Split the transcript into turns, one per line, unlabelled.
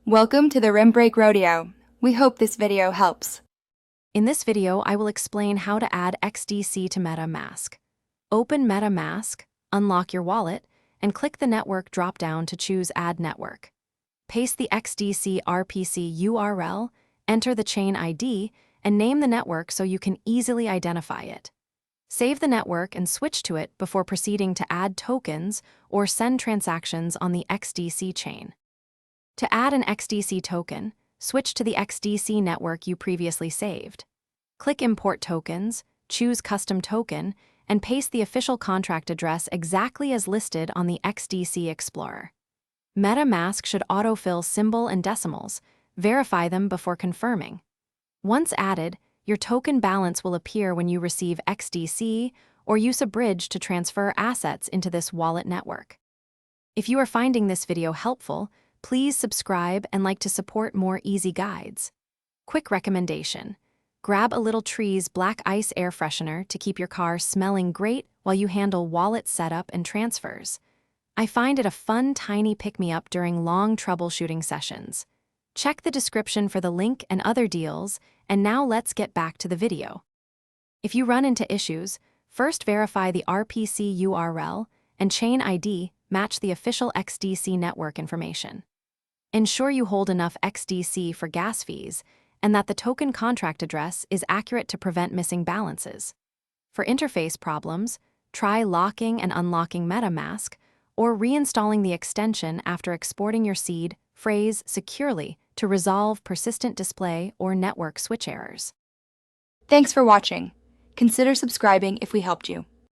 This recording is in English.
Welcome to the Rim Break Rodeo. We hope this video helps.
In this video, I will explain how to add XDC to MetaMask. Open MetaMask, unlock your wallet, and click the Network drop-down to choose Add Network. Paste the XDC RPC URL, enter the chain ID, and name the network so you can easily identify it. Save the network and switch to it before proceeding to add tokens or send transactions on the XDC chain. To add an XDC token, switch to the XDC network you previously saved. Click Import Tokens, choose Custom Token, and paste the official contract address exactly as listed on the XDC Explorer. MetaMask should autofill symbol and decimals. Verify them before confirming. Once added, your token balance will appear when you receive XDC or use a bridge to transfer assets into this wallet network. If you are finding this video helpful, please subscribe and like to support more easy guides. Quick recommendation: grab a Little Trees Black Ice air freshener to keep your car smelling great while you handle wallet setup and transfers. I find it a fun, tiny pick-me-up during long troubleshooting sessions. Check the description for the link and other deals, and now let's get back to the video. If you run into issues, first verify the RPC URL and chain ID match the official XDC network information. Ensure you hold enough XDC for gas fees and that the token contract address is accurate to prevent missing balances. For interface problems, try locking and unlocking MetaMask or reinstalling the extension after exporting your seed phrase securely to resolve persistent display or network switch errors.
Thanks for watching. Consider subscribing if we helped you.